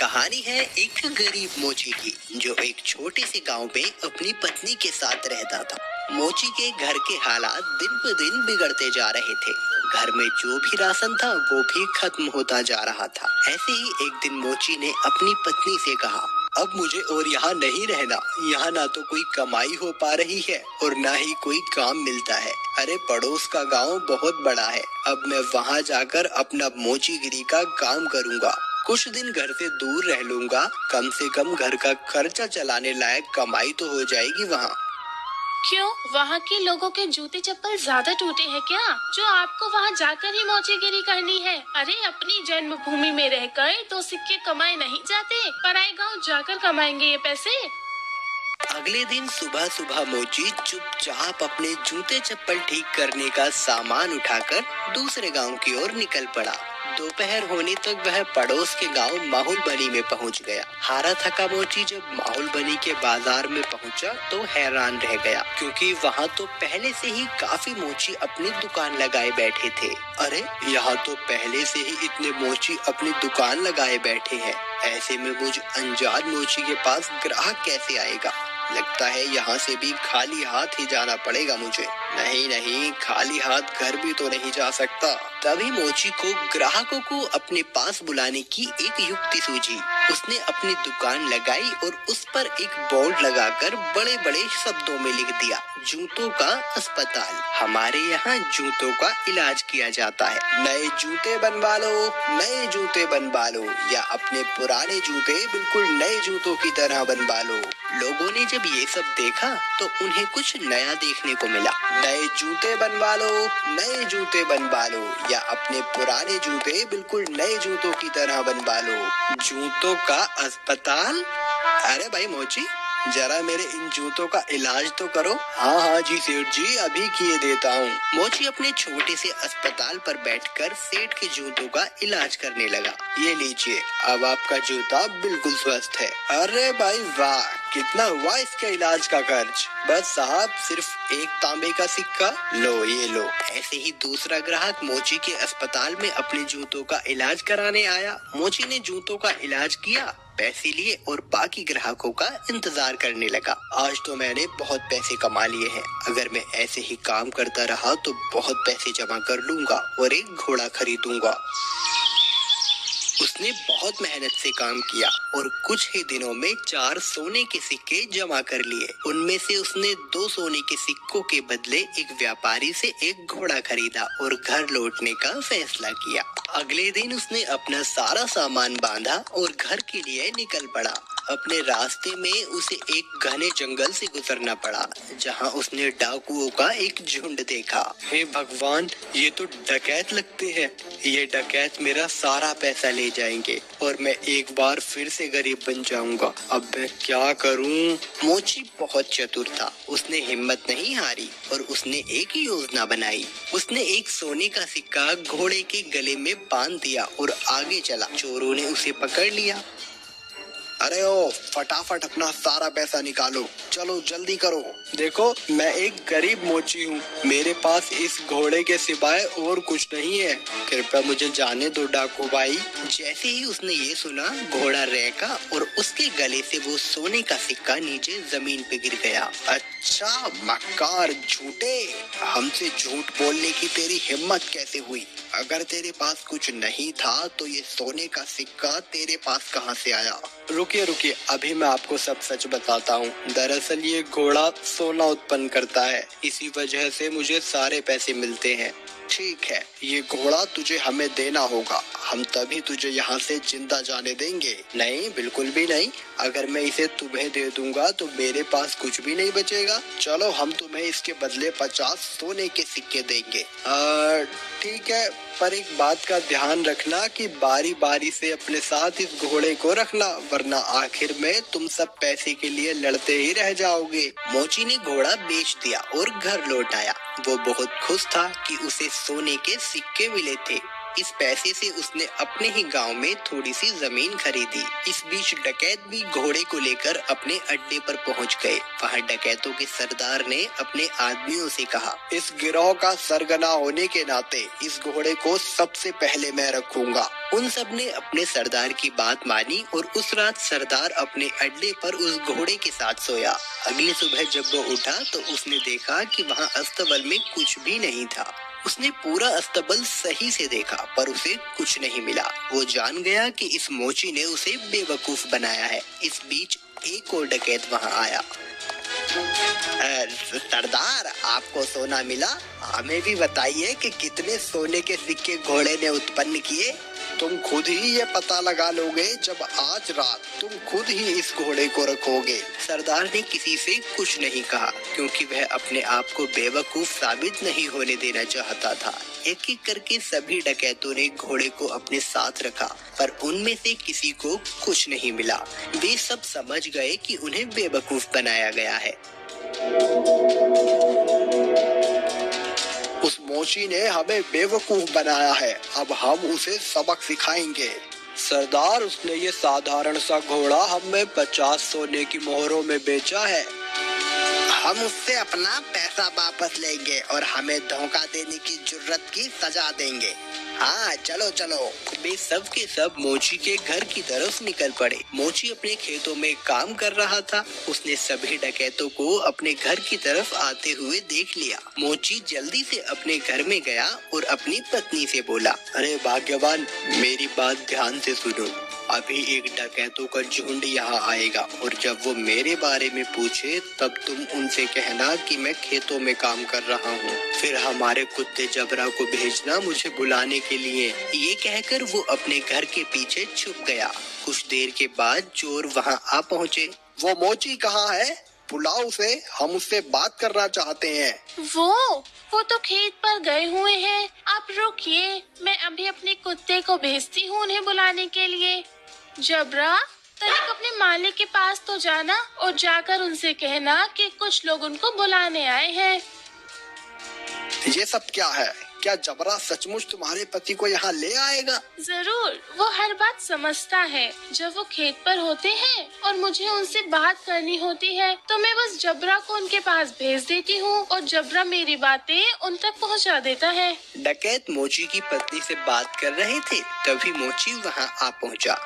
कहानी है एक गरीब मोची की, जो एक छोटे से गांव में अपनी पत्नी के साथ रहता था। मोची के घर के हालात दिन ब दिन बिगड़ते जा रहे थे। घर में जो भी राशन था वो भी खत्म होता जा रहा था। ऐसे ही एक दिन मोची ने अपनी पत्नी से कहा, अब मुझे और यहाँ नहीं रहना। यहाँ ना तो कोई कमाई हो पा रही है और ना ही कोई काम मिलता है। अरे पड़ोस का गांव बहुत बड़ा है, अब मैं वहाँ जाकर अपना मोचीगिरी का काम करूँगा। कुछ दिन घर से दूर रह लूँगा, कम से कम घर का खर्चा चलाने लायक कमाई तो हो जाएगी वहाँ। क्यों, वहाँ के लोगों के जूते चप्पल ज्यादा टूटे हैं क्या, जो आपको वहाँ जाकर ही मोचीगिरी करनी है? अरे अपनी जन्मभूमि में रहकर तो सिक्के कमाए नहीं जाते, पराए गांव जाकर कमाएंगे ये पैसे। अगले दिन सुबह सुबह मोची चुपचाप अपने जूते चप्पल ठीक करने का सामान उठाकर दूसरे गांव की ओर निकल पड़ा। दोपहर होने तक वह पड़ोस के गांव माहुलबनी में पहुंच गया। हारा थका मोची जब माहुलबनी के बाजार में पहुंचा तो हैरान रह गया, क्योंकि वहां तो पहले से ही काफी मोची अपनी दुकान लगाए बैठे थे। अरे यहाँ तो पहले से ही इतने मोची अपनी दुकान लगाए बैठे हैं। ऐसे में मुझ अनजान मोची के पास ग्राहक कैसे आएगा? लगता है यहाँ से भी खाली हाथ ही जाना पड़ेगा मुझे। नहीं नहीं, खाली हाथ घर भी तो नहीं जा सकता। तभी मोची को ग्राहकों को अपने पास बुलाने की एक युक्ति सूझी। उसने अपनी दुकान लगाई और उस पर एक बोर्ड लगाकर बड़े बड़े शब्दों में लिख दिया, जूतों का अस्पताल। हमारे यहाँ जूतों का इलाज किया जाता है। नए जूते बनवा लो, नए जूते बनवा लो, या अपने पुराने जूते बिल्कुल नए जूतों की तरह बनवा लो। लोगों ने जब ये सब देखा तो उन्हें कुछ नया देखने को मिला। नए जूते बनवा लो, नए जूते बनवा लो, या अपने पुराने जूते बिल्कुल नए जूतों की तरह बनवा लो। जूतों का अस्पताल? अरे भाई मोची, जरा मेरे इन जूतों का इलाज तो करो। हाँ हाँ जी सेठ जी, अभी किए देता हूँ। मोची अपने छोटे से अस्पताल पर बैठकर सेठ के जूतों का इलाज करने लगा। ये लीजिए, अब आपका जूता बिल्कुल स्वस्थ है। अरे भाई वाह, कितना हुआ इसके इलाज का खर्च? बस साहब, सिर्फ एक तांबे का सिक्का। लो ये लो। ऐसे ही दूसरा ग्राहक मोची के अस्पताल में अपने जूतों का इलाज कराने आया। मोची ने जूतों का इलाज किया, पैसे लिए और बाकी ग्राहकों का इंतजार करने लगा। आज तो मैंने बहुत पैसे कमा लिए हैं। अगर मैं ऐसे ही काम करता रहा तो बहुत पैसे जमा कर लूंगा और एक घोड़ा खरीदूंगा। उसने बहुत मेहनत से काम किया और कुछ ही दिनों में 4 सोने के सिक्के जमा कर लिए। उनमें से उसने 2 सोने के सिक्कों के बदले एक व्यापारी से एक घोड़ा खरीदा और घर लौटने का फैसला किया। अगले दिन उसने अपना सारा सामान बांधा और घर के लिए निकल पड़ा। अपने रास्ते में उसे एक घने जंगल से गुजरना पड़ा, जहां उसने डाकुओं का एक झुंड देखा। हे भगवान, ये तो डकैत लगते हैं। ये डकैत मेरा सारा पैसा ले जाएंगे और मैं एक बार फिर से गरीब बन जाऊंगा। अब मैं क्या करूं? मोची बहुत चतुर था। उसने हिम्मत नहीं हारी और उसने एक योजना बनाई। उसने एक सोने का सिक्का घोड़े के गले में बांध दिया और आगे चला। चोरों ने उसे पकड़ लिया। अरे ओ, फटाफट अपना सारा पैसा निकालो, चलो जल्दी करो। देखो, मैं एक गरीब मोची हूँ, मेरे पास इस घोड़े के सिवाय और कुछ नहीं है। कृपया मुझे जाने दो डाकू भाई। जैसे ही उसने ये सुना, घोड़ा रहका और उसके गले से वो सोने का सिक्का नीचे जमीन पे गिर गया। अच्छा मक्कार झूठे, हमसे झूठ बोलने की तेरी हिम्मत कैसे हुई? अगर तेरे पास कुछ नहीं था तो ये सोने का सिक्का तेरे पास कहाँ से आया? रुकिए रुकिए, अभी मैं आपको सब सच बताता हूँ। दरअसल ये घोड़ा सोना उत्पन्न करता है, इसी वजह से मुझे सारे पैसे मिलते हैं। ठीक है, ये घोड़ा तुझे हमें देना होगा, हम तभी तुझे यहाँ से जिंदा जाने देंगे। नहीं, बिल्कुल भी नहीं। अगर मैं इसे तुम्हें दे दूंगा तो मेरे पास कुछ भी नहीं बचेगा। चलो, हम तुम्हें इसके बदले 50 सोने के सिक्के देंगे। ठीक है, पर एक बात का ध्यान रखना कि बारी बारी से अपने साथ इस घोड़े को रखना, वरना आखिर में तुम सब पैसे के लिए लड़ते ही रह जाओगे। मोची ने घोड़ा बेच दिया और घर लौट आया। वो बहुत खुश था कि उसे सोने के सिक्के मिले थे। इस पैसे से उसने अपने ही गांव में थोड़ी सी जमीन खरीदी। इस बीच डकैत भी घोड़े को लेकर अपने अड्डे पर पहुंच गए। वहां डकैतों के सरदार ने अपने आदमियों से कहा, इस गिरोह का सरगना होने के नाते इस घोड़े को सबसे पहले मैं रखूंगा। उन सब ने अपने सरदार की बात मानी और उस रात सरदार अपने अड्डे पर उस घोड़े के साथ सोया। अगली सुबह जब वो उठा तो उसने देखा कि वहाँ अस्तबल में कुछ भी नहीं था। उसने पूरा अस्तबल सही से देखा पर उसे कुछ नहीं मिला। वो जान गया कि इस मोची ने उसे बेवकूफ बनाया है। इस बीच एक और डकैत वहाँ आया। सरदार, आपको सोना मिला? हमें भी बताइए कि कितने सोने के सिक्के घोड़े ने उत्पन्न किए। तुम खुद ही ये पता लगा लोगे जब आज रात तुम खुद ही इस घोड़े को रखोगे। सरदार ने किसी से कुछ नहीं कहा क्योंकि वह अपने आप को बेवकूफ साबित नहीं होने देना चाहता था। एक एक करके सभी डकैतों ने घोड़े को अपने साथ रखा पर उनमें से किसी को कुछ नहीं मिला। वे सब समझ गए कि उन्हें बेवकूफ बनाया गया है। उस मोची ने हमें बेवकूफ बनाया है, अब हम उसे सबक सिखाएंगे। सरदार, उसने ये साधारण सा घोड़ा हमें 50 सोने की मोहरों में बेचा है। हम उससे अपना पैसा वापस लेंगे और हमें धोखा देने की जुर्रत की सजा देंगे। हाँ, चलो चलो। वे सब के सब मोची के घर की तरफ निकल पड़े। मोची अपने खेतों में काम कर रहा था। उसने सभी डकैतों को अपने घर की तरफ आते हुए देख लिया। मोची जल्दी से अपने घर में गया और अपनी पत्नी से बोला, अरे भाग्यवान, मेरी बात ध्यान से सुनो। अभी एक डकैतों का झुंड यहाँ आएगा और जब वो मेरे बारे में पूछे तब तुम उनसे कहना कि मैं खेतों में काम कर रहा हूँ। फिर हमारे कुत्ते जबरा को भेजना मुझे बुलाने के लिए। ये कहकर वो अपने घर के पीछे छुप गया। कुछ देर के बाद चोर वहाँ आ पहुँचे। वो मोची कहाँ है? बुलाओ उसे, हम उससे बात करना चाहते हैं। वो तो खेत पर गए हुए हैं। आप रुकिए, मैं अभी अपने कुत्ते को भेजती हूँ उन्हें बुलाने के लिए। जबरा, तनिक अपने मालिक के पास तो जाना और जाकर उनसे कहना कि कुछ लोग उनको बुलाने आए हैं। ये सब क्या है? क्या जबरा सचमुच तुम्हारे पति को यहाँ ले आएगा? जरूर, वो हर बात समझता है। जब वो खेत पर होते हैं और मुझे उनसे बात करनी होती है तो मैं बस जबरा को उनके पास भेज देती हूँ और जबरा मेरी बातें उन तक पहुँचा देता है। डकैत मोची की पत्नी से बात कर रहे थे तभी मोची वहाँ आ पहुँचा।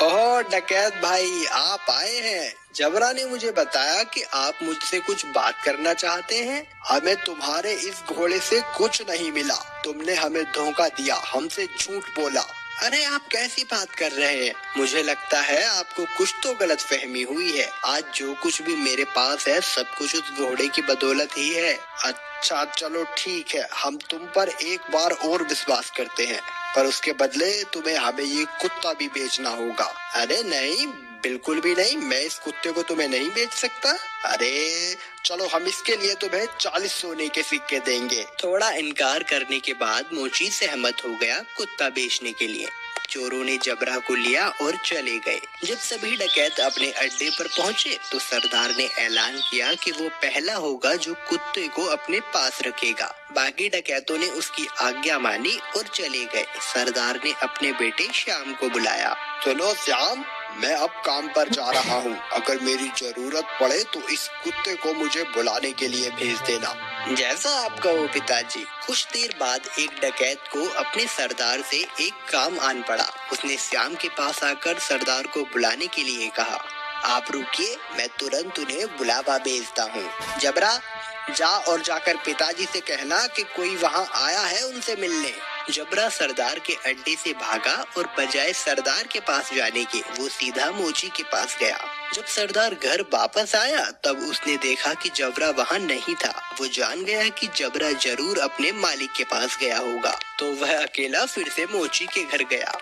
ओह डकैत भाई, आप आए हैं। जबरा ने मुझे बताया कि आप मुझसे कुछ बात करना चाहते हैं। हमें तुम्हारे इस घोड़े से कुछ नहीं मिला। तुमने हमें धोखा दिया, हमसे झूठ बोला। अरे आप कैसी बात कर रहे हैं? मुझे लगता है आपको कुछ तो गलतफहमी हुई है। आज जो कुछ भी मेरे पास है सब कुछ उस घोड़े की बदौलत ही है। अच्छा चलो ठीक है, हम तुम पर एक बार और विश्वास करते हैं, पर उसके बदले तुम्हें हमें ये कुत्ता भी बेचना होगा। अरे नहीं, बिल्कुल भी नहीं, मैं इस कुत्ते को तुम्हें नहीं बेच सकता। अरे चलो, हम इसके लिए तुम्हें 40 सोने के सिक्के देंगे। थोड़ा इनकार करने के बाद मोची सहमत हो गया कुत्ता बेचने के लिए। चोरों ने जबरा को लिया और चले गए। जब सभी डकैत अपने अड्डे पर पहुंचे तो सरदार ने ऐलान किया कि वो पहला होगा जो कुत्ते को अपने पास रखेगा। बाकी डकैतों ने उसकी आज्ञा मानी और चले गए। सरदार ने अपने बेटे श्याम को बुलाया। सुनो श्याम, मैं अब काम पर जा रहा हूँ। अगर मेरी जरूरत पड़े तो इस कुत्ते को मुझे बुलाने के लिए भेज देना। जैसा आप कहो पिताजी। कुछ देर बाद एक डकैत को अपने सरदार से एक काम आन पड़ा। उसने श्याम के पास आकर सरदार को बुलाने के लिए कहा, आप रुकिए, मैं तुरंत उन्हें बुलावा भेजता हूँ। जबरा, जा और जाकर पिताजी से कहना कि कोई वहाँ आया है उनसे मिलने। जबरा सरदार के अड्डे से भागा और बजाय सरदार के पास जाने के वो सीधा मोची के पास गया। जब सरदार घर वापस आया तब उसने देखा कि जबरा वहाँ नहीं था। वो जान गया कि जबरा जरूर अपने मालिक के पास गया होगा, तो वह अकेला फिर से मोची के घर गया।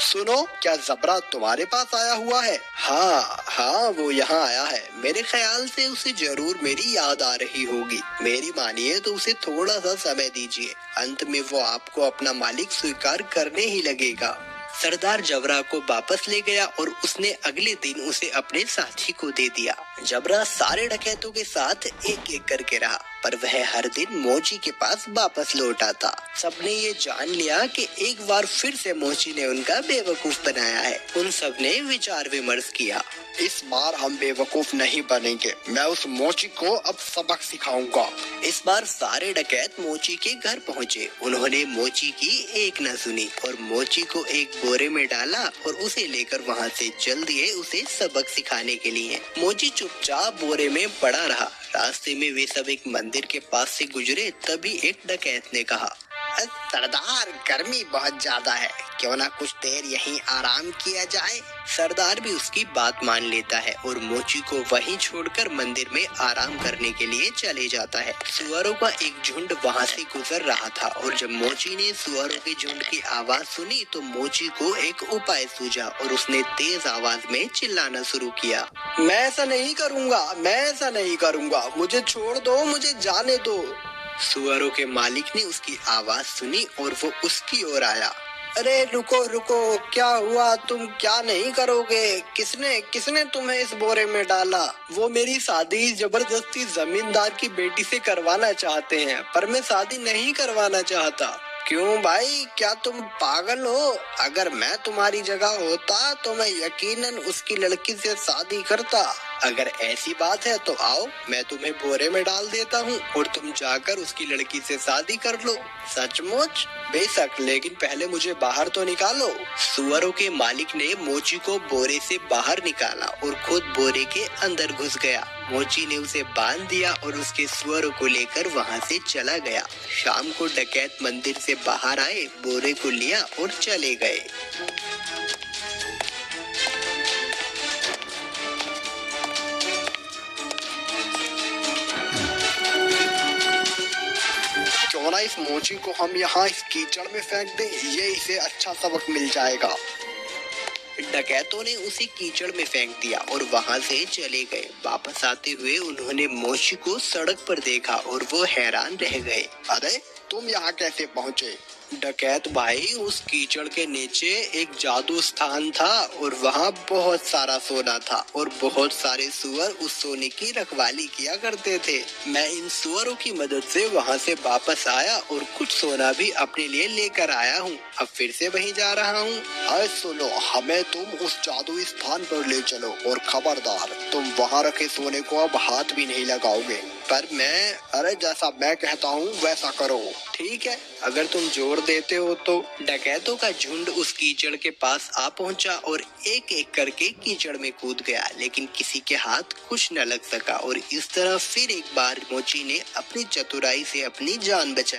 सुनो, क्या जबरा तुम्हारे पास आया हुआ है? हाँ, वो यहाँ आया है। मेरे ख्याल से उसे जरूर मेरी याद आ रही होगी। मेरी मानिए तो उसे थोड़ा सा समय दीजिए, अंत में वो आपको अपना मालिक स्वीकार करने ही लगेगा। सरदार जबरा को वापस ले गया और उसने अगले दिन उसे अपने साथी को दे दिया। जबरा सारे डकैतों के साथ एक एक करके रहा, पर वह हर दिन मोची के पास वापस लौट आता। सबने ये जान लिया कि एक बार फिर से मोची ने उनका बेवकूफ बनाया है। उन सब ने विचार विमर्श किया। इस बार हम बेवकूफ नहीं बनेंगे, मैं उस मोची को अब सबक सिखाऊंगा। इस बार सारे डकैत मोची के घर पहुँचे। उन्होंने मोची की एक न सुनी और मोची को एक बोरे में डाला और उसे लेकर वहाँ से चल दिए उसे सबक सिखाने के लिए। मोची चुपचाप बोरे में पड़ा रहा। रास्ते में वे सब एक मंदिर के पास से गुजरे, तभी एक डकैत ने कहा, सरदार, गर्मी बहुत ज्यादा है, क्यों ना कुछ देर यहीं आराम किया जाए। सरदार भी उसकी बात मान लेता है और मोची को वहीं छोड़कर मंदिर में आराम करने के लिए चले जाता है। सुअरों का एक झुंड वहां से गुजर रहा था और जब मोची ने सुअरों के झुंड की आवाज सुनी तो मोची को एक उपाय सूझा और उसने तेज आवाज में चिल्लाना शुरू किया। मैं ऐसा नहीं करूँगा, मैं ऐसा नहीं करूँगा, मुझे छोड़ दो, मुझे जाने दो। सुअरों के मालिक ने उसकी आवाज सुनी और वो उसकी ओर आया। अरे रुको रुको, क्या हुआ? तुम क्या नहीं करोगे? किसने तुम्हें इस बोरे में डाला? वो मेरी शादी जबरदस्ती जमींदार की बेटी से करवाना चाहते हैं, पर मैं शादी नहीं करवाना चाहता। क्यों भाई, क्या तुम पागल हो? अगर मैं तुम्हारी जगह होता तो मैं यकीनन उसकी लड़की से शादी करता। अगर ऐसी बात है तो आओ, मैं तुम्हें बोरे में डाल देता हूँ और तुम जाकर उसकी लड़की से शादी कर लो। सचमुच? बेशक, लेकिन पहले मुझे बाहर तो निकालो। सुअरों के मालिक ने मोची को बोरे से बाहर निकाला और खुद बोरे के अंदर घुस गया। मोची ने उसे बांध दिया और उसके सुअरों को लेकर वहाँ से चला गया। शाम को डकैत मंदिर से बाहर आए, बोरे को लिया और चले गए। क्यों ना इस मोची को हम यहाँ इस कीचड़ में फेंक दें, ये इसे अच्छा सबक मिल जाएगा। डकैतों ने उसे कीचड़ में फेंक दिया और वहां से चले गए। वापस आते हुए उन्होंने मोची को सड़क पर देखा और वो हैरान रह गए। अरे तुम यहाँ कैसे पहुँचे? डकैत भाई, उस कीचड़ के नीचे एक जादू स्थान था और वहाँ बहुत सारा सोना था और बहुत सारे सुअर उस सोने की रखवाली किया करते थे। मैं इन सुअरों की मदद से वहाँ से वापस आया और कुछ सोना भी अपने लिए लेकर आया हूँ। अब फिर से वहीं जा रहा हूँ। अरे सुनो, हमें तुम उस जादुई स्थान पर ले चलो और खबरदार, तुम वहाँ रखे सोने को अब हाथ भी नहीं लगाओगे। पर मैं अरे जैसा मैं कहता हूँ वैसा करो। ठीक है, अगर तुम जोर देते हो तो। डकैतों का झुंड उस कीचड़ के पास आ पहुंचा और एक एक करके कीचड़ में कूद गया, लेकिन किसी के हाथ कुछ न लग सका और इस तरह फिर एक बार मोची ने अपनी चतुराई से अपनी जान बचाई।